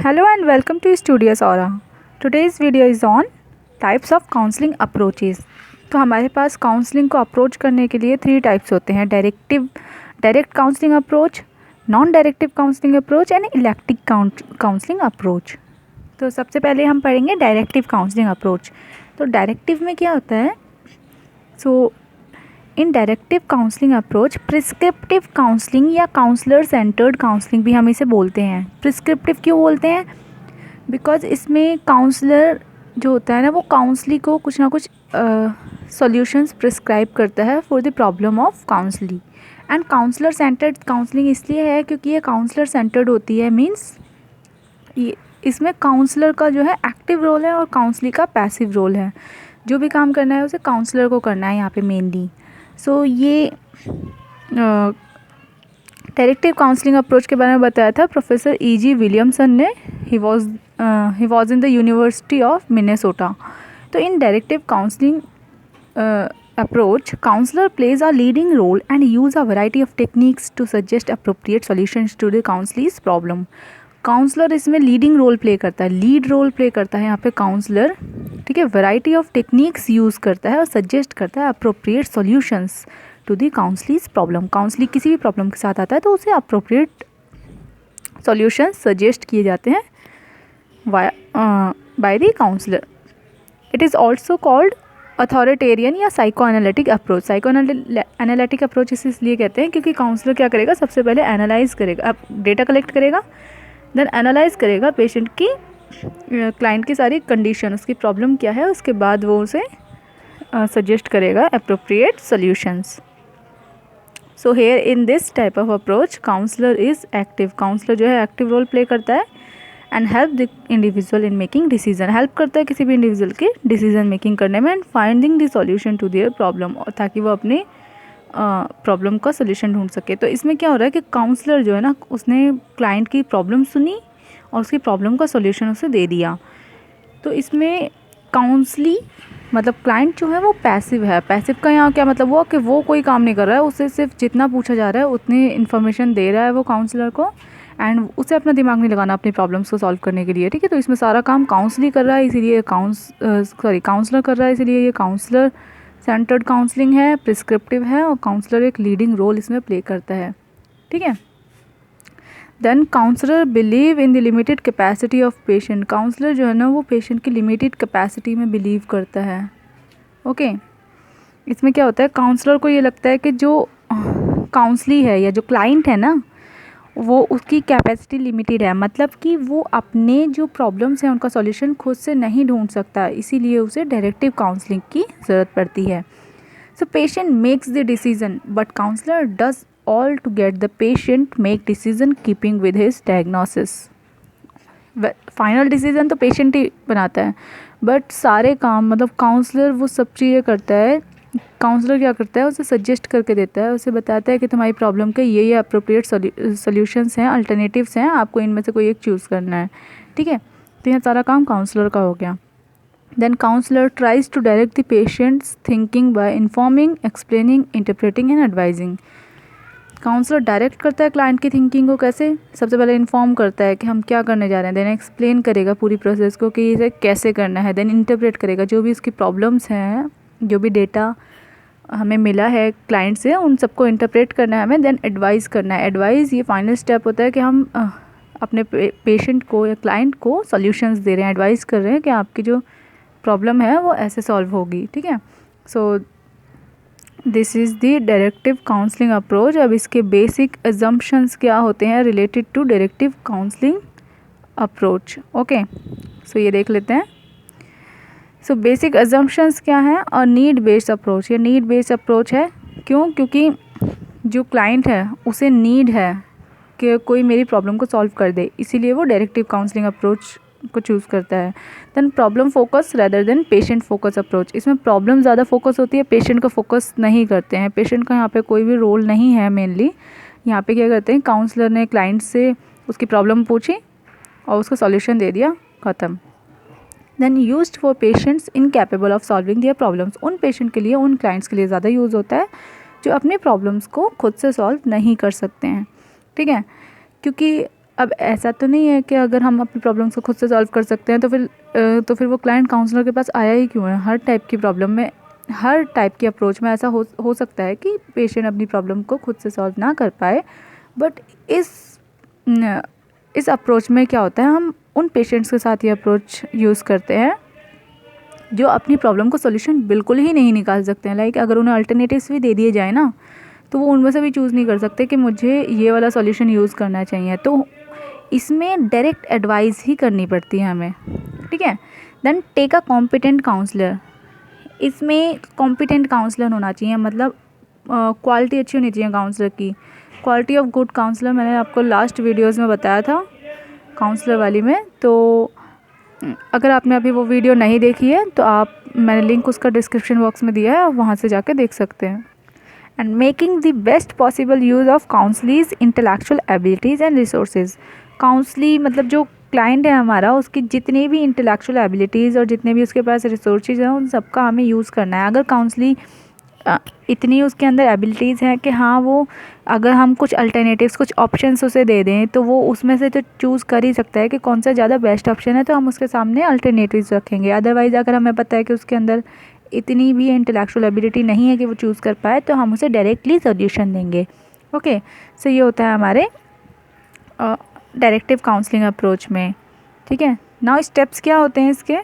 Hello and welcome to Studios Aura. Today's video is on types of counseling approaches. तो हमारे पास counselling को approach करने के लिए 3 टाइप्स होते हैं: direct counselling approach, non directive counselling approach and elective counselling approach. तो सबसे पहले हम पढ़ेंगे डायरेक्टिव काउंसलिंग अप्रोच। तो डायरेक्टिव में क्या होता है? In directive counselling approach prescriptive counselling या काउंसलर सेंटर्ड काउंसलिंग भी हम इसे बोलते हैं। प्रिस्क्रिप्टिव क्यों बोलते हैं? बिकॉज इसमें काउंसलर जो होता है ना, वो काउंसली को कुछ ना कुछ सॉल्यूशंस प्रिस्क्राइब करता है for the problem of counselee. And counsellor centred counselling इसलिए है क्योंकि ये काउंसलर सेंटर्ड होती है। मीन्स ये इसमें काउंसलर का जो है एक्टिव रोल है और काउंसली का पैसिव रोल है। जो भी काम करना है उसे काउंसलर को करना है यहाँ पे मेनली। सो ये डायरेक्टिव काउंसलिंग अप्रोच के बारे में बताया था प्रोफेसर E.G. विलियमसन ने। He was in the university of Minnesota. तो in directive counselling approach, counselor plays a leading role and use a variety of techniques to suggest appropriate solutions to the counselee's problem. Counsellor इसमें leading role play करता है, lead role play करता है यहाँ पे counsellor, ठीक है। Variety of techniques use करता है और सजेस्ट करता है appropriate solutions to the counselee's problem. Counselee किसी भी प्रॉब्लम के साथ आता है तो उसे अप्रोप्रिएट सॉल्यूशंस सजेस्ट किए जाते हैं by the counsellor. It is also called authoritarian या psycho analytic approach. Psycho analytic approach इसलिए कहते हैं क्योंकि काउंसलर क्या करेगा, सबसे पहले एनालाइज करेगा, अब डेटा कलेक्ट करेगा, देन एनालाइज करेगा पेशेंट की, क्लाइंट की सारी कंडीशन, उसकी प्रॉब्लम क्या है, उसके बाद वो उसे सजेस्ट करेगा appropriate solutions. So here in this type of approach counsellor is active. Counsellor जो है एक्टिव रोल प्ले करता है and help the individual in making decision. Help करता है किसी भी इंडिविजुअल के डिसीजन मेकिंग करने में and finding the solution to their problem, ताकि वो अपने प्रॉब्लम का सोल्यूशन ढूंढ सके। तो इसमें क्या हो रहा है कि काउंसलर जो है ना, उसने क्लाइंट की प्रॉब्लम सुनी और उसकी प्रॉब्लम का सोल्यूशन उसे दे दिया। तो इसमें काउंसली मतलब क्लाइंट जो है वो पैसिव है। पैसिव का यहाँ क्या मतलब हुआ कि वो कोई काम नहीं कर रहा है, उसे सिर्फ जितना पूछा जा रहा है उतनी इन्फॉर्मेशन दे रहा है वो काउंसलर को, एंड उसे अपना दिमाग नहीं लगाना अपनी प्रॉब्लम्स को सॉल्व करने के लिए, ठीक है। तो इसमें सारा काम काउंसली कर रहा है, इसीलिए काउंसलर कर रहा है, इसीलिए ये काउंसलर सेंटर्ड काउंसलिंग है, प्रिस्क्रिप्टिव है और काउंसलर एक लीडिंग रोल इसमें प्ले करता है, ठीक है। Then counsellor believe in the limited capacity of patient. Counsellor जो है ना वो पेशेंट की लिमिटेड कैपेसिटी में बिलीव करता है, ओके। इसमें क्या होता है, काउंसलर को ये लगता है कि जो काउंसली है या जो क्लाइंट है ना, वो उसकी कैपेसिटी लिमिटेड है, मतलब कि वो अपने जो प्रॉब्लम्स हैं उनका सॉल्यूशन खुद से नहीं ढूंढ सकता, इसीलिए उसे डायरेक्टिव काउंसलिंग की ज़रूरत पड़ती है। So patient makes the decision but counsellor does all to get the patient make decision keeping with his diagnosis. Final decision तो पेशेंट ही बनाता है, बट सारे काम मतलब काउंसलर वो सब चीज़ें करता है। काउंसलर क्या करता है, उसे सजेस्ट करके देता है, उसे बताता है कि तुम्हारी प्रॉब्लम के ये अप्रोप्रिएट सॉल्यूशंस हैं, अल्टरनेटिव्स हैं, आपको इनमें से कोई एक चूज़ करना है, ठीक है। तो यह सारा काम काउंसलर का हो गया। Then counsellor tries to direct the patients thinking by informing, explaining, interpreting and advising. Counsellor direct करता है क्लाइंट की थिंकिंग को, कैसे? सबसे पहले इन्फॉर्म करता है कि हम क्या करने जा रहे हैं, देन एक्सप्लेन करेगा पूरी प्रोसेस को कि इसे कैसे करना है, देन इंटरप्रेट करेगा जो भी उसकी प्रॉब्लम्स हैं, जो भी डेटा हमें मिला है क्लाइंट से, उन सबको इंटरप्रेट करना है हमें, देन एडवाइस करना है। एडवाइस ये फाइनल स्टेप होता है कि हम अपने पेशेंट को या क्लाइंट को सॉल्यूशंस दे रहे हैं, एडवाइस कर रहे हैं कि आपकी जो प्रॉब्लम है वो ऐसे सॉल्व होगी, ठीक है। So this is the directive counselling approach. अब इसके बेसिक अजम्पशंस क्या होते हैं related to directive counselling approach, okay. So ये देख लेते हैं। सो बेसिक अजम्पशंस क्या हैं? और नीड बेस्ड अप्रोच, ये नीड बेस्ड अप्रोच है। क्यों? क्योंकि जो क्लाइंट है उसे नीड है कि कोई मेरी प्रॉब्लम को सॉल्व कर दे, इसीलिए वो डायरेक्टिव काउंसलिंग अप्रोच को चूज़ करता है। Then problem focus rather than patient focus approach. इसमें प्रॉब्लम ज़्यादा फोकस होती है, पेशेंट का फोकस नहीं करते हैं। पेशेंट का यहाँ पे कोई भी रोल नहीं है मेनली। यहाँ पे क्या करते हैं, काउंसलर ने क्लाइंट से उसकी प्रॉब्लम पूछी और उसका सॉल्यूशन दे दिया, ख़त्म। Then used for patients incapable of solving their problems. उन पेशेंट के लिए, उन क्लाइंट्स के लिए ज़्यादा यूज़ होता है जो अपने प्रॉब्लम्स को खुद से सॉल्व नहीं कर सकते हैं, ठीक है। क्योंकि अब ऐसा तो नहीं है कि अगर हम अपनी प्रॉब्लम्स को खुद से सॉल्व कर सकते हैं तो फिर वो क्लाइंट काउंसलर के पास आया ही क्यों है। हर टाइप की प्रॉब्लम में, हर टाइप की अप्रोच में ऐसा हो सकता है कि पेशेंट अपनी प्रॉब्लम को खुद से सॉल्व ना कर पाए, बट इस अप्रोच में क्या होता है, हम उन पेशेंट्स के साथ ये अप्रोच यूज़ करते हैं जो अपनी प्रॉब्लम को सोल्यूशन बिल्कुल ही नहीं निकाल सकते हैं। लाइक अगर उन्हें अल्टरनेटिव्स भी दे दिए जाए ना, तो वो उनमें से भी चूज़ नहीं कर सकते कि मुझे ये वाला सॉल्यूशन यूज़ करना चाहिए। तो इसमें डायरेक्ट एडवाइस ही करनी पड़ती है हमें, ठीक है। Then take a competent counsellor. इसमें कॉम्पिटेंट काउंसलर होना चाहिए, मतलब क्वालिटी अच्छी होनी चाहिए काउंसलर की। क्वालिटी ऑफ गुड काउंसलर मैंने आपको लास्ट वीडियोज़ में बताया था काउंसलर वाली में, तो अगर आपने अभी वो वीडियो नहीं देखी है तो मैंने लिंक उसका डिस्क्रिप्शन बॉक्स में दिया है, आप वहाँ से जाके देख सकते हैं। And making the best possible use of counselee's intellectual abilities and resources. Counselee मतलब जो क्लाइंट है हमारा, उसकी जितनी भी इंटेलेक्चुअल एबिलिटीज़ और जितने भी उसके पास रिसोर्सेज हैं, उन सबका हमें यूज़ करना है। अगर काउंसली इतनी उसके अंदर एबिलिटीज़ हैं कि हाँ, वो अगर हम कुछ अल्टरनेटिव्स, कुछ ऑप्शंस उसे दे दें तो वो उसमें से तो चूज़ कर ही सकता है कि कौन सा ज़्यादा बेस्ट ऑप्शन है, तो हम उसके सामने अल्टरनेटिव्स रखेंगे। अदरवाइज़ अगर हमें पता है कि उसके अंदर इतनी भी इंटेलेक्चुअल एबिलिटी नहीं है कि वो चूज़ कर पाए, तो हम उसे डायरेक्टली सोल्यूशन देंगे। ओके, सो ये होता है हमारे डायरेक्टिव काउंसलिंग अप्रोच में, ठीक है। नाउ स्टेप्स क्या होते हैं इसके?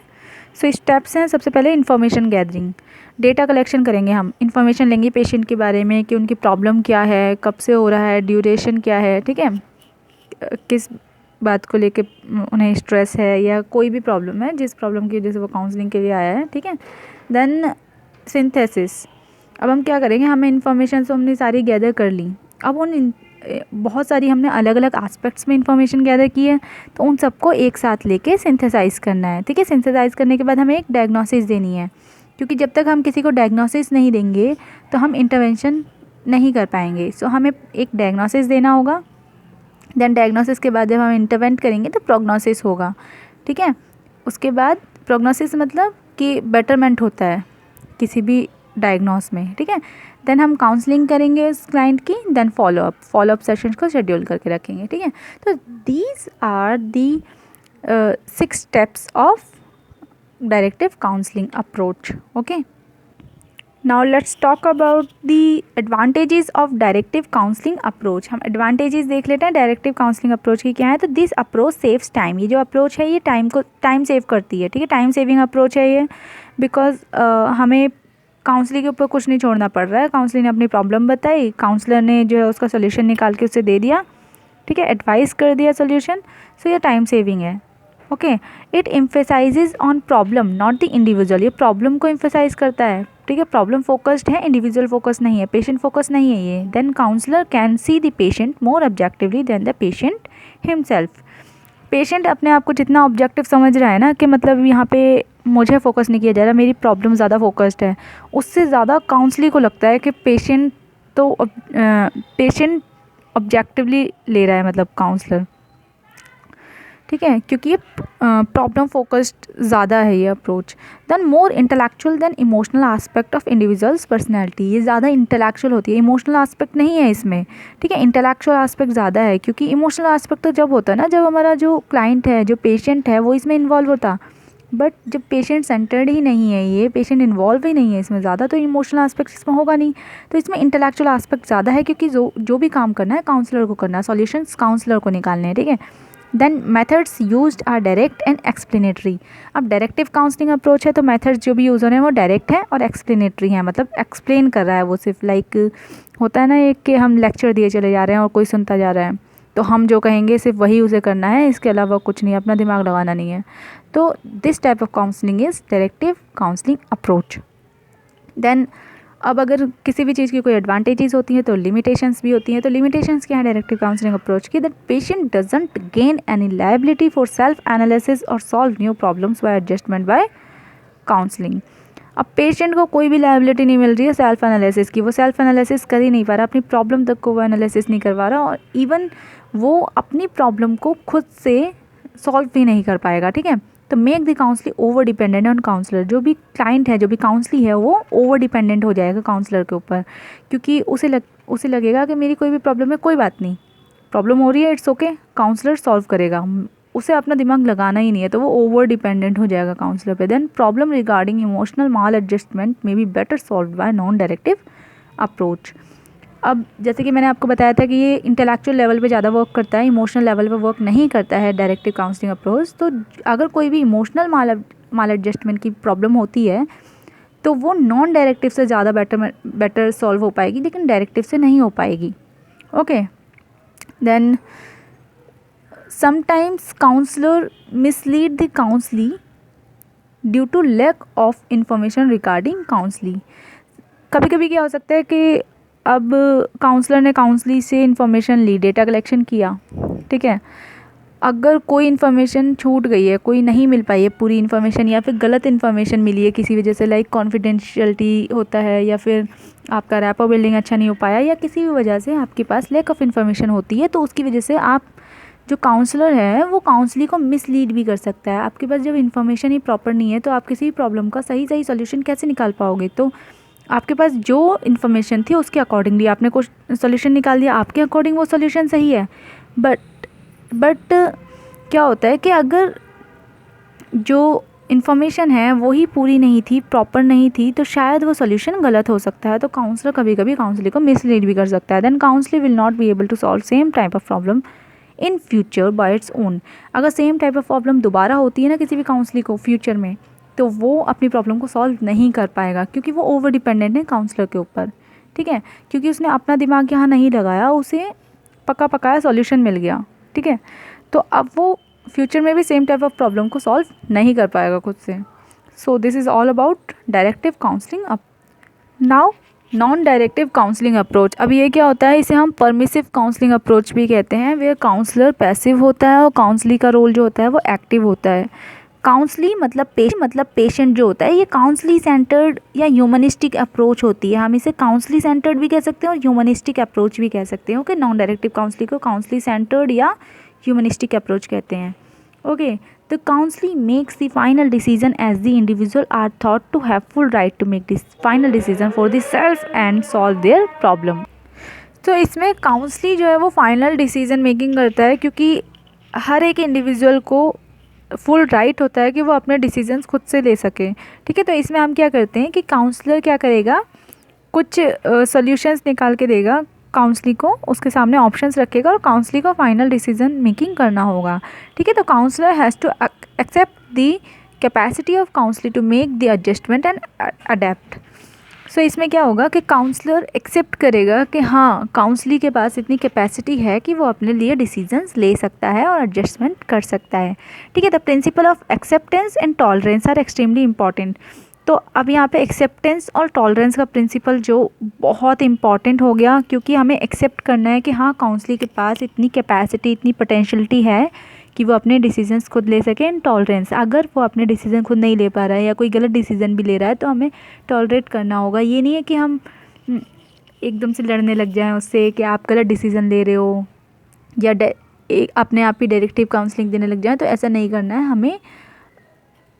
सो स्टेप्स हैं, सबसे पहले इन्फॉर्मेशन गैदरिंग। डेटा कलेक्शन करेंगे, हम इन्फॉर्मेशन लेंगे पेशेंट के बारे में कि उनकी प्रॉब्लम क्या है, कब से हो रहा है, ड्यूरेशन क्या है, ठीक है, किस बात को लेके उन्हें स्ट्रेस है या कोई भी प्रॉब्लम है, जिस प्रॉब्लम की वजह से वो काउंसलिंग के लिए आया है, ठीक है। Then synthesis. अब हम क्या करेंगे, हमें इन्फॉर्मेशन तो हमने सारी गैदर कर ली, अब बहुत सारी हमने अलग अलग एस्पेक्ट्स में इंफॉर्मेशन गैदर की है, तो उन सबको एक साथ लेके सिंथेसाइज़ करना है, ठीक है। सिंथेसाइज़ करने के बाद हमें एक डायग्नोसिस देनी है, क्योंकि जब तक हम किसी को डायग्नोसिस नहीं देंगे तो हम इंटरवेंशन नहीं कर पाएंगे। सो हमें एक डायग्नोसिस देना होगा। देन डायग्नोसिस के बाद जब हम इंटरवेंट करेंगे तो प्रोग्नोसिस होगा, ठीक है। उसके बाद प्रोग्नोसिस मतलब कि बेटरमेंट होता है किसी भी डायग्नोस में, ठीक है। देन हम काउंसलिंग करेंगे उस क्लाइंट की। देन फॉलोअप सेशंस को शेड्यूल करके रखेंगे, ठीक है। तो these are the 6 steps of directive counselling approach. Okay, now let's talk about the advantages of directive counselling approach. हम एडवांटेजेस देख लेते हैं डायरेक्टिव काउंसलिंग अप्रोच की क्या है। तो दिस अप्रोच सेव्स टाइम। ये जो अप्रोच है ये टाइम सेव करती है, ठीक है। टाइम सेविंग अप्रोच है ये, बिकॉज हमें काउंसलिंग के ऊपर कुछ नहीं छोड़ना पड़ रहा है। काउंसलर ने अपनी प्रॉब्लम बताई, काउंसलर ने जो है उसका सोल्यूशन निकाल के उसे दे दिया, ठीक है, एडवाइस कर दिया सोल्यूशन। सो ये टाइम सेविंग है। Okay, it emphasises on problem not the individual. ये प्रॉब्लम को एम्फेसाइज करता है, ठीक है। प्रॉब्लम फोकस्ड है, इंडिविजुअल फोकस नहीं है, पेशेंट फोकस नहीं है ये। Then counsellor can see the patient more objectively than the patient himself. Patient अपने आप को जितना ऑब्जेक्टिव समझ रहा है ना, कि मतलब यहाँ पे मुझे फोकस नहीं किया जा रहा, मेरी प्रॉब्लम ज़्यादा फोकस्ड है, उससे ज़्यादा काउंसलर को लगता है कि पेशेंट ऑब्जेक्टिवली ले रहा है, मतलब काउंसलर, ठीक है, क्योंकि ये प्रॉब्लम फोकस्ड ज़्यादा है ये approach. Then more intellectual than emotional aspect of individual's personality. ये ज़्यादा इंटेलेक्चुअल होती है, इमोशनल एस्पेक्ट नहीं है इसमें, ठीक है। इंटेलेक्चुअल एस्पेक्ट ज़्यादा है, क्योंकि इमोशनल एस्पेक्ट तो जब होता है ना, जब हमारा जो क्लाइंट है, जो पेशेंट है, वो इसमें इन्वॉल्व होता। बट जब पेशेंट सेंटर्ड ही नहीं है, ये पेशेंट इन्वॉल्व ही नहीं है इसमें ज़्यादा, तो इमोशनल एस्पेक्ट इसमें होगा नहीं। तो इसमें इंटेलेक्चुअल एस्पेक्ट ज़्यादा है, क्योंकि जो भी काम करना है काउंसलर को करना है, सॉल्यूशंस काउंसलर को निकालने हैं, ठीक है। Then methods used are direct and explanatory. अब डायरेक्टिव काउंसलिंग अप्रोच है तो मेथड्स जो भी यूज़ हो रहे हैं वो डायरेक्ट है और एक्सप्लेनेटरी है, मतलब एक्सप्लेन कर रहा है वो, सिर्फ लाइक होता है ना एक कि हम लेक्चर दिए चले जा रहे हैं और कोई सुनता जा रहा है, तो हम जो कहेंगे सिर्फ वही उसे करना है, इसके अलावा कुछ नहीं, अपना दिमाग लगाना नहीं है। तो this type of counselling is directive counselling approach. Then अब अगर किसी भी चीज़ की कोई एडवांटेजेस होती हैं तो लिमिटेशंस भी होती हैं। तो लिमिटेशंस क्या है डायरेक्टिव काउंसलिंग अप्रोच की? That patient doesn't gain any liability for self analysis और solve new problems by adjustment by counselling. अब पेशेंट को कोई भी लायबिलिटी नहीं मिल रही है सेल्फ एनालिसिस की, वो सेल्फ एनालिसिस कर ही नहीं पा रहा, अपनी प्रॉब्लम तक को वो एनालिसिस नहीं करवा रहा, और इवन वो अपनी प्रॉब्लम को खुद से सॉल्व भी नहीं कर पाएगा, ठीक है। तो make the counsellor over dependent on counsellor. जो भी क्लाइंट है, जो भी काउंसली है, वो ओवर डिपेंडेंट हो जाएगा काउंसलर के ऊपर, क्योंकि उसे लगेगा कि मेरी कोई भी प्रॉब्लम है, कोई बात नहीं, प्रॉब्लम हो रही है, इट्स ओके, काउंसलर सॉल्व करेगा, उसे अपना दिमाग लगाना ही नहीं है, तो वो ओवर डिपेंडेंट हो जाएगा काउंसलर पे। Then problem regarding emotional maladjustment may be better solved by non directive approach. अब जैसे कि मैंने आपको बताया था कि ये इंटेलेक्चुअल लेवल पे ज़्यादा वर्क करता है, इमोशनल लेवल पे वर्क नहीं करता है डायरेक्टिव काउंसलिंग अप्रोच। तो अगर कोई भी इमोशनल माल एडजस्टमेंट की प्रॉब्लम होती है तो वो नॉन डायरेक्टिव से ज़्यादा बेटर सॉल्व हो पाएगी, लेकिन डायरेक्टिव से नहीं हो पाएगी। Okay, then sometimes counsellor mislead the counsellee due to lack of information regarding counsellee. कभी कभी क्या हो सकता है कि अब काउंसलर ने काउंसली से इंफॉर्मेशन ली, डेटा कलेक्शन किया, ठीक है, अगर कोई इन्फॉर्मेशन छूट गई है, कोई नहीं मिल पाई है पूरी इन्फॉर्मेशन, या फिर गलत इन्फॉर्मेशन मिली है किसी वजह से, लाइक कॉन्फिडेंशियलिटी होता है, या फिर आपका रैपो बिल्डिंग अच्छा नहीं हो पाया, या किसी भी वजह से आपके पास लैक ऑफ इन्फॉर्मेशन होती है, तो उसकी वजह से आप जो काउंसलर है वो काउंसली को मिसलीड भी कर सकता है। आपके पास जब इन्फॉर्मेशन ही प्रॉपर नहीं है तो आप किसी भी प्रॉब्लम का सही सोल्यूशन कैसे निकाल पाओगे। तो आपके पास जो इन्फॉर्मेशन थी उसके अकॉर्डिंगली आपने कुछ सोल्यूशन निकाल दिया, आपके अकॉर्डिंग वो सोल्यूशन सही है, बट क्या होता है कि अगर जो इन्फॉर्मेशन है वो ही पूरी नहीं थी, प्रॉपर नहीं थी, तो शायद वो सोल्यूशन गलत हो सकता है। तो काउंसलर कभी कभी काउंसलर को मिसलीड भी कर सकता है। Then counsellor will not be able to solve same type of problem in future by its own. अगर सेम टाइप ऑफ प्रॉब्लम दोबारा होती है ना किसी भी काउंसलर को फ्यूचर में, तो वो अपनी प्रॉब्लम को सॉल्व नहीं कर पाएगा, क्योंकि वो ओवर डिपेंडेंट है काउंसलर के ऊपर, ठीक है, क्योंकि उसने अपना दिमाग यहाँ नहीं लगाया, उसे पका पकाया सॉल्यूशन मिल गया, ठीक है, तो अब वो फ्यूचर में भी सेम टाइप ऑफ प्रॉब्लम को सॉल्व नहीं कर पाएगा खुद से। सो this is all about directive counselling. Up now non directive counselling approach. अब ये क्या होता है, इसे हम परमिसिव काउंसलिंग अप्रोच भी कहते हैं, वेयर काउंसलर पैसिव होता है और काउंसली का रोल जो होता है वो एक्टिव होता है। काउंसली मतलब पेशेंट जो होता है, ये काउंसली सेंटर्ड या ह्यूमनिस्टिक अप्रोच होती है। हम इसे काउंसली सेंटर्ड भी कह सकते हैं और ह्यूमनिस्टिक अप्रोच भी कह सकते हैं। ओके, नॉन डायरेक्टिव काउंसलिंग को काउंसली सेंटर्ड या ह्यूमनिस्टिक अप्रोच कहते हैं। Okay, the counseling makes the final decision as the individual are thought to have full right to make this final decision for the self and solve their problem। तो इसमें counsellee जो है वो final decision making करता है, क्योंकि हर एक individual को फुल राइट होता है कि वो अपने डिसीजंस खुद से ले सके, ठीक है। तो इसमें हम क्या करते हैं कि काउंसलर क्या करेगा, कुछ सॉल्यूशंस निकाल के देगा काउंसली को, उसके सामने ऑप्शंस रखेगा और काउंसली को फाइनल डिसीजन मेकिंग करना होगा, ठीक है। तो counsellor has to accept the capacity of counselee to make the adjustment and adapt. So इसमें क्या होगा कि काउंसलर एक्सेप्ट करेगा कि हाँ, काउंसली के पास इतनी कैपेसिटी है कि वो अपने लिए डिसीजंस ले सकता है और एडजस्टमेंट कर सकता है, ठीक है। The principle of acceptance and tolerance are extremely important. तो अब यहाँ पे एक्सेप्टेंस और टॉलरेंस का प्रिंसिपल जो बहुत इंपॉर्टेंट हो गया, क्योंकि हमें एक्सेप्ट करना है कि हाँ, काउंसली के पास इतनी कैपेसिटी, इतनी पोटेंशियलिटी है कि वो अपने डिसीजंस खुद ले सके। एंड टॉलरेंस, अगर वो अपने डिसीजन खुद नहीं ले पा रहा है या कोई गलत डिसीजन भी ले रहा है तो हमें टॉलरेट करना होगा। ये नहीं है कि हम एकदम से लड़ने लग जाएं उससे कि आप गलत डिसीजन ले रहे हो या अपने आप ही डायरेक्टिव काउंसलिंग देने लग जाएं, तो ऐसा नहीं करना है। हमें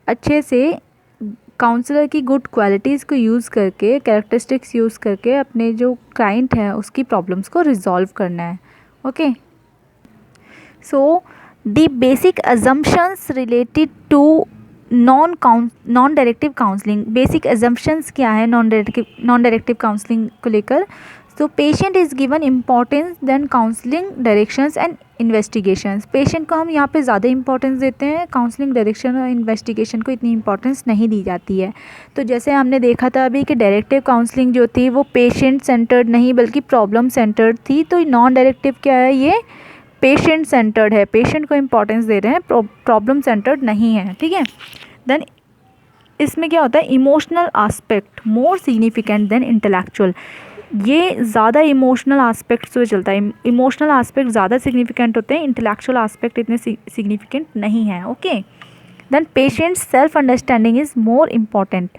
अच्छे से काउंसलर की गुड क्वालिटीज़ को यूज़ करके, कैरेक्टरिस्टिक्स यूज़ करके अपने जो क्लाइंट है उसकी प्रॉब्लम्स को रिजॉल्व करना है। Okay, so the basic assumptions related to non directive counselling. Basic assumptions क्या है नॉन डायरेक्टिव काउंसलिंग को लेकर? So patient is given importance than counselling directions and investigations. Patient को हम यहाँ पे ज़्यादा इंपॉर्टेंस देते हैं, काउंसलिंग डायरेक्शन और इन्वेस्टिगेशन को इतनी इंपॉर्टेंस नहीं दी जाती है। तो जैसे हमने देखा था अभी कि डायरेक्टिव काउंसलिंग जो थी वो पेशेंट सेंटर्ड नहीं बल्कि प्रॉब्लम सेंटर्ड थी, तो नॉन डायरेक्टिव क्या है, ये पेशेंट सेंटर्ड है, पेशेंट को इंपॉर्टेंस दे रहे हैं, प्रॉब्लम सेंटर्ड नहीं है, ठीक है। देन इसमें क्या होता है, emotional aspect more significant then intellectual. ये ज़्यादा इमोशनल आस्पेक्ट से चलता है, इमोशनल आस्पेक्ट ज़्यादा सिग्निफिकेंट होते हैं, इंटेलेक्चुअल आस्पेक्ट इतने सिग्निफिकेंट नहीं है। Okay, then patient self understanding is more important.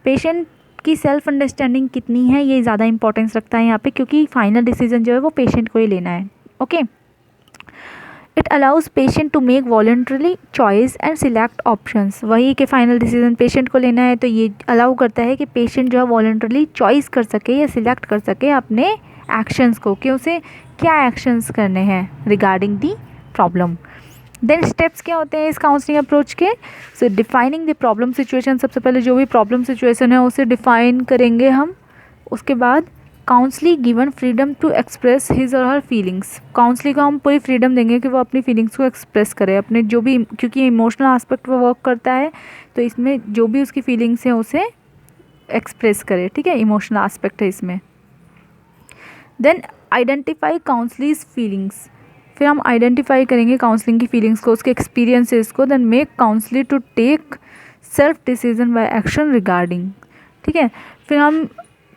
Patient की सेल्फ अंडरस्टैंडिंग कितनी है ये ज़्यादा इंपॉर्टेंस रखता है यहाँ पे, क्योंकि फाइनल डिसीजन जो है वो पेशेंट को ही लेना है। Okay, it allows patient to make voluntarily choice and select options. वही कि फाइनल डिसीजन पेशेंट को लेना है, तो ये अलाउ करता है कि पेशेंट जो है वॉलंटरली चॉइस कर सके या सिलेक्ट कर सके अपने एक्शंस को, कि उसे क्या एक्शंस करने हैं regarding the problem. Then steps क्या होते हैं इस काउंसलिंग अप्रोच के? So defining the problem situation, सबसे पहले जो भी प्रॉब्लम सिचुएशन है उसे डिफाइन करेंगे हम। उसके बाद counsellee given freedom to express his और हर फीलिंग्स, काउंसली को हम पूरी फ्रीडम देंगे कि वो अपनी फीलिंग्स को एक्सप्रेस करे, अपने जो भी, क्योंकि इमोशनल एस्पेक्ट पर वर्क करता है तो इसमें जो भी उसकी फीलिंग्स हैं उसे एक्सप्रेस करे, ठीक है, इमोशनल एस्पेक्ट है इसमें। देन आइडेंटिफाई काउंसलीज फीलिंग्स, फिर हम आइडेंटिफाई करेंगे काउंसलिंग की फीलिंग्स को, उसके एक्सपीरियंसेस को। Then make counsellor to take self decision by action regarding, ठीक है। फिर हम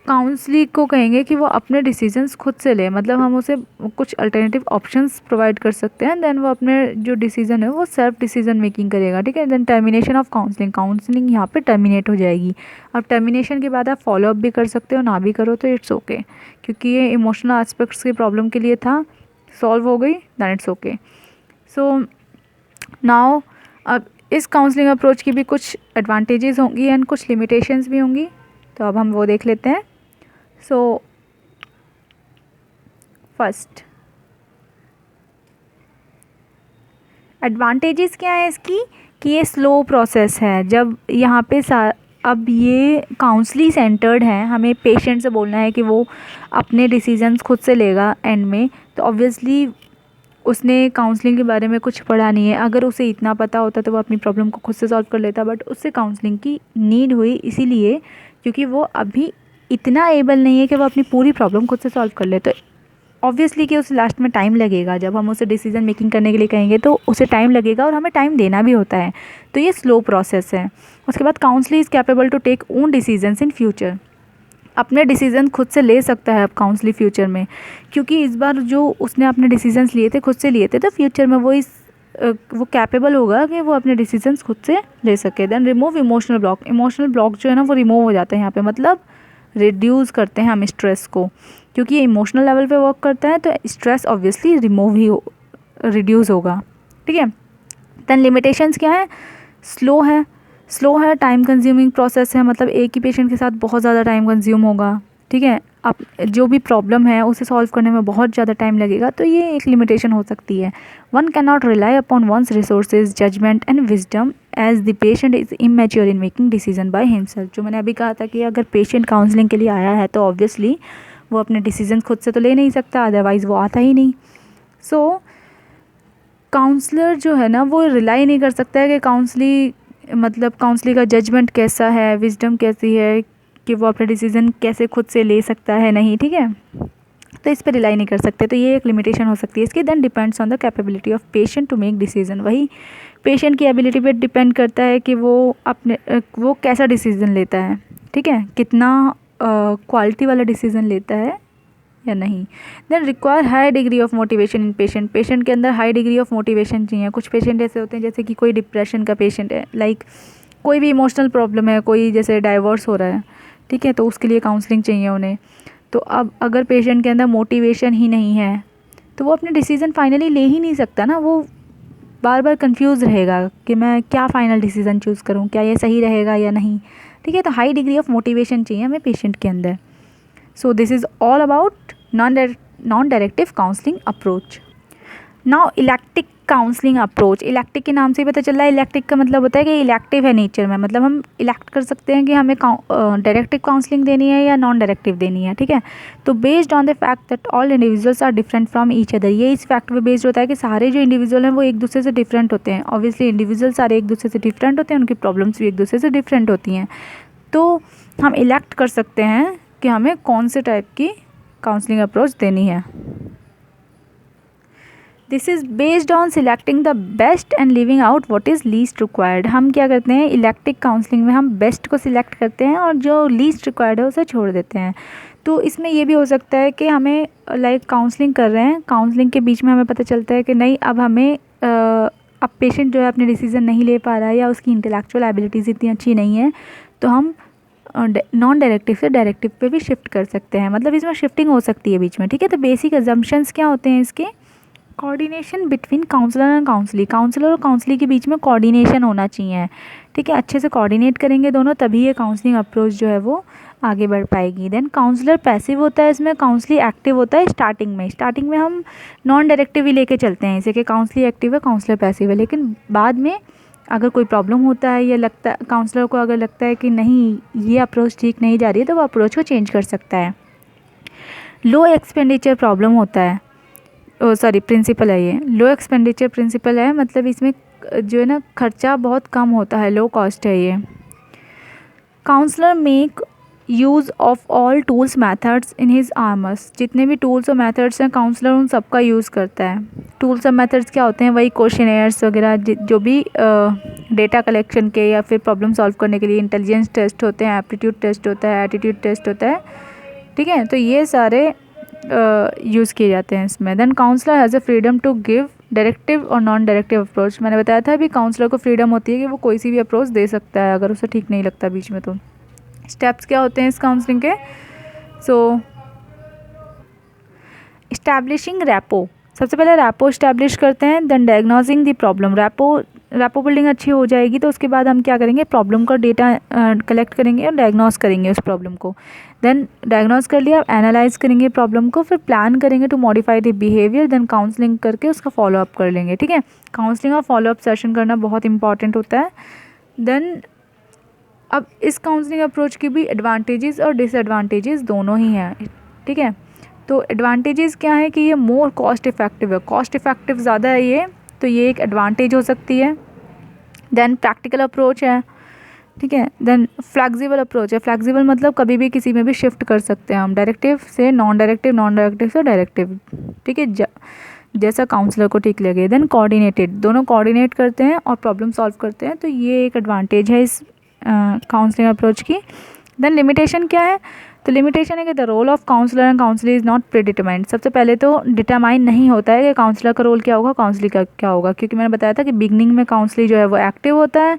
काउंसलर को कहेंगे कि वो अपने डिसीजंस खुद से ले, मतलब हम उसे कुछ अल्टरनेटिव ऑप्शंस प्रोवाइड कर सकते हैं। देन वो अपने जो डिसीजन है वो सेल्फ डिसीजन मेकिंग करेगा, ठीक है। Then termination of counselling, counselling यहाँ पे टर्मिनेट हो जाएगी। अब टर्मिनेशन के बाद आप फॉलोअप भी कर सकते हो, ना भी करो तो इट्स ओके, क्योंकि ये इमोशनल एस्पेक्ट्स की प्रॉब्लम के लिए था, सॉल्व हो गई, then it's okay. So now अब इस काउंसलिंग अप्रोच की भी कुछ एडवांटेजेस होंगी एंड कुछ लिमिटेशंस भी होंगी, तो अब हम वो देख लेते हैं। सो फर्स्ट एडवांटेजेस क्या है इसकी, कि ये स्लो प्रोसेस है। जब यहाँ पे अब ये काउंसली सेंटर्ड है, हमें पेशेंट से बोलना है कि वो अपने डिसीजंस खुद से लेगा एंड में, तो ऑब्वियसली उसने काउंसलिंग के बारे में कुछ पढ़ा नहीं है। अगर उसे इतना पता होता तो वो अपनी प्रॉब्लम को खुद से सॉल्व कर लेता, बट उससे काउंसलिंग की नीड हुई इसीलिए क्योंकि वो अभी इतना एबल नहीं है कि वो अपनी पूरी प्रॉब्लम खुद से सॉल्व कर ले। तो ऑब्वियसली कि उसे लास्ट में टाइम लगेगा, जब हम उसे डिसीजन मेकिंग करने के लिए कहेंगे तो उसे टाइम लगेगा और हमें टाइम देना भी होता है, तो ये स्लो प्रोसेस है। उसके बाद counsellor is capable to take own decisions in future, अपने डिसीजन खुद से ले सकता है अब काउंसलर फ्यूचर में, क्योंकि इस बार जो उसने अपने डिसीजंस लिए थे खुद से लिए थे, तो फ्यूचर में वो कैपेबल होगा कि वो अपने डिसीजंस खुद से ले सके। Then remove emotional block, emotional block जो है ना वो रिमूव हो जाते हैं यहाँ पे, मतलब रिड्यूस करते हैं हम स्ट्रेस को, क्योंकि ये इमोशनल लेवल पे वर्क करता है तो स्ट्रेस ऑब्वियसली रिड्यूस होगा, ठीक है। देन लिमिटेशंस क्या है, स्लो है, टाइम कंज्यूमिंग प्रोसेस है, मतलब एक ही पेशेंट के साथ बहुत ज़्यादा टाइम कंज्यूम होगा, ठीक है। अब जो भी प्रॉब्लम है उसे सॉल्व करने में बहुत ज़्यादा टाइम लगेगा, तो ये एक लिमिटेशन हो सकती है। One can not rely upon one's resources judgement and wisdom as the patient is immature in making decision by himself. जो मैंने अभी कहा था कि अगर पेशेंट काउंसलिंग के लिए आया है तो ऑब्वियसली वो अपने डिसीजन खुद से तो ले नहीं सकता, अदरवाइज़ वो आता ही नहीं। सो काउंसलर जो है ना वो रिलाई नहीं कर सकता है कि काउंसलर का जजमेंट कैसा है, विजडम कैसी है, कि वो अपना डिसीज़न कैसे खुद से ले सकता है, नहीं, ठीक है, तो इस पर रिलाई नहीं कर सकते, तो ये एक लिमिटेशन हो सकती है इसकी। Then depends on the capability of patient to make decision, वही पेशेंट की एबिलिटी पे डिपेंड करता है कि वो कैसा डिसीज़न लेता है, ठीक है, कितना क्वालिटी वाला डिसीज़न लेता है या नहीं। Then require high degree of motivation in patient के अंदर हाई डिग्री ऑफ मोटिवेशन चाहिए। कुछ पेशेंट ऐसे होते हैं जैसे कि कोई डिप्रेशन का पेशेंट है, लाइक कोई भी इमोशनल प्रॉब्लम है, कोई जैसे डाइवोर्स हो रहा है, ठीक है, तो उसके लिए काउंसलिंग चाहिए उन्हें। तो अब अगर पेशेंट के अंदर मोटिवेशन ही नहीं है तो वो अपने डिसीज़न फाइनली ले ही नहीं सकता ना, वो बार बार कंफ्यूज रहेगा कि मैं क्या फ़ाइनल डिसीज़न चूज़ करूँ, क्या ये सही रहेगा या नहीं, ठीक है। तो हाई डिग्री ऑफ मोटिवेशन चाहिए हमें पेशेंट के अंदर। सो this is all about non directive counselling approach. Now electric counselling approach, electric के नाम से ही पता चल रहा है, इलेक्टिक का मतलब होता है कि इलेक्टिव है नेचर में, मतलब हम इलेक्ट कर सकते हैं कि हमें डायरेक्टिव काउंसलिंग देनी है या नॉन डायरेक्टिव देनी है, ठीक है। तो based on the fact that all individuals are different from each other, ये इस फैक्ट पे बेस्ड होता है कि सारे जो इंडिविजुअल हैं वो एक दूसरे से डिफरेंट होते हैं। ऑब्वियसली इंडिविजुअल सारे एक दूसरे से डिफरेंट होते हैं, उनकी प्रॉब्लम्स भी एक दूसरे से डिफरेंट होती हैं, तो हम इलेक्ट कर सकते हैं कि हमें कौन से टाइप की काउंसलिंग अप्रोच देनी है। This is based on selecting the best and living out what is least required. हम क्या करते हैं इलेक्टिव काउंसलिंग में, हम बेस्ट को सिलेक्ट करते हैं और जो लीस्ट रिक्वायर्ड है उसे छोड़ देते हैं। तो इसमें ये भी हो सकता है कि हमें काउंसलिंग कर रहे हैं, काउंसलिंग के बीच में हमें पता चलता है कि नहीं, अब हमें अब पेशेंट जो है अपने डिसीज़न नहीं ले पा रहा है या उसकी इंटेलेक्चुअल एबिलिटीज़ इतनी अच्छी नहीं है, तो हम नॉन डायरेक्टिव से डायरेक्टिव पे भी शिफ्ट कर सकते हैं, मतलब इसमें शिफ्टिंग हो सकती है बीच में, ठीक है। तो बेसिक अजम्पशंस क्या होते हैं इसके, coordination between counsellor and counsellee, counsellor और काउंसली के बीच में कोऑर्डिनेशन होना चाहिए, ठीक है, अच्छे से कोऑर्डिनेट करेंगे दोनों तभी ये काउंसलिंग अप्रोच जो है वो आगे बढ़ पाएगी। देन काउंसलर पैसिव होता है इसमें, काउंसली एक्टिव होता है स्टार्टिंग में हम नॉन डायरेक्टिव ही लेके चलते हैं इसे कि काउंसली एक्टिव है काउंसलर पैसिव है, लेकिन बाद में अगर कोई प्रॉब्लम होता है या लगता है काउंसलर को अगर लगता है कि नहीं ये अप्रोच ठीक नहीं जा रही है तो वो अप्रोच को चेंज कर सकता है। लो एक्सपेंडिचर प्रॉब्लम होता है, प्रिंसिपल है ये, लो एक्सपेंडिचर प्रिंसिपल है, मतलब इसमें जो है ना खर्चा बहुत कम होता है, लो कॉस्ट है ये। Counsellor make use of all tools methods in his armours, जितने भी टूल्स और मेथड्स हैं काउंसलर उन सबका यूज़ करता है। टूल्स और मेथड्स क्या होते हैं, वही क्वेश्चनेयर्स वगैरह जो भी डेटा कलेक्शन के या फिर प्रॉब्लम सॉल्व करने के लिए इंटेलिजेंस टेस्ट होते हैं, एप्टीट्यूड टेस्ट होता है, एटीट्यूड टेस्ट होता है, ठीक है, तो ये सारे यूज़ किए जाते हैं इसमें। Then counsellor has a freedom to give directive और नॉन डायरेक्टिव अप्रोच, मैंने बताया था अभी काउंसलर को फ्रीडम होती है कि वो कोई सी भी अप्रोच दे सकता है अगर उसे ठीक नहीं लगता बीच में। तो स्टेप्स क्या होते हैं इस काउंसलिंग के, इस्टेब्लिशिंग रैपो, सबसे पहले रैपो इस्टेब्लिश करते हैं। Then diagnosing the problem, rapport building अच्छी हो जाएगी तो उसके बाद हम क्या करेंगे, प्रॉब्लम का डेटा कलेक्ट करेंगे और डायग्नोज करेंगे उस प्रॉब्लम को। देन डायग्नोज कर लिया, एनालाइज करेंगे प्रॉब्लम को, फिर प्लान करेंगे to modify the behaviour, then counselling करके उसका फॉलोअप कर लेंगे, ठीक है। काउंसलिंग और फॉलोअप सेशन करना बहुत इंपॉर्टेंट होता है। देन अब इस काउंसलिंग अप्रोच की भी एडवांटेजेस और डिसएडवांटेजेस दोनों ही हैं, ठीक है। तो एडवांटेजेस क्या है कि ये मोर कॉस्ट इफ़ेक्टिव है, कॉस्ट इफ़ेक्टिव ज़्यादा है ये, तो ये एक एडवांटेज हो सकती है। देन प्रैक्टिकल अप्रोच है, ठीक है। देन फ्लेक्सिबल अप्रोच है, फ्लेक्सिबल मतलब कभी भी किसी में भी शिफ्ट कर सकते हैं हम, डायरेक्टिव से नॉन डायरेक्टिव, नॉन डायरेक्टिव से डायरेक्टिव, ठीक है, जैसा काउंसलर को ठीक लगे। देन कोऑर्डिनेटेड, दोनों कोऑर्डिनेट करते हैं और प्रॉब्लम सॉल्व करते हैं, तो ये एक एडवांटेज है इस काउंसलिंग अप्रोच की। देन लिमिटेशन क्या है, तो लिमिटेशन है कि the role of counsellor and counsellee is not predetermined, सबसे पहले तो डिटरमाइन नहीं होता है कि काउंसलर का रोल क्या होगा, काउंसली का क्या होगा, क्योंकि मैंने बताया था कि बिगनिंग में काउंसली जो है वो एक्टिव होता है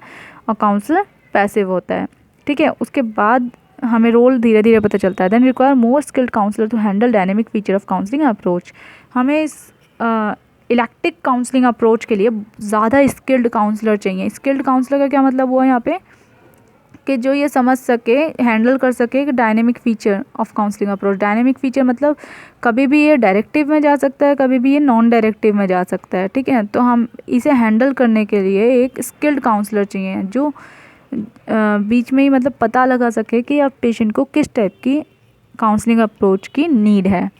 और काउंसलर पैसिव होता है, ठीक है। उसके बाद हमें रोल धीरे धीरे पता चलता है। Then require more skilled counsellor to handle dynamic feature of counselling approach, हमें इस इलेक्ट्रिक काउंसलिंग अप्रोच के लिए ज़्यादा स्किल्ड काउंसलर चाहिए। स्किल्ड काउंसलर का क्या मतलब हुआ यहाँ पे कि जो ये समझ सके, हैंडल कर सके कि dynamic feature of counselling approach, dynamic feature मतलब कभी भी ये डायरेक्टिव में जा सकता है, कभी भी ये नॉन डायरेक्टिव में जा सकता है, ठीक है। तो हम इसे हैंडल करने के लिए एक स्किल्ड काउंसलर चाहिए जो बीच में ही मतलब पता लगा सके कि आप पेशेंट को किस टाइप की काउंसलिंग अप्रोच की नीड है।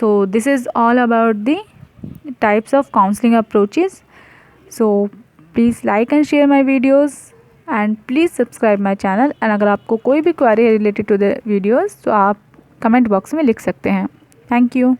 So this is all about the types of counselling approaches. So please like and share my videos and please subscribe my channel. And अगर आपको कोई भी क्वेरी है रिलेटेड टू द वीडियोज़ तो आप comment box में लिख सकते हैं। Thank you.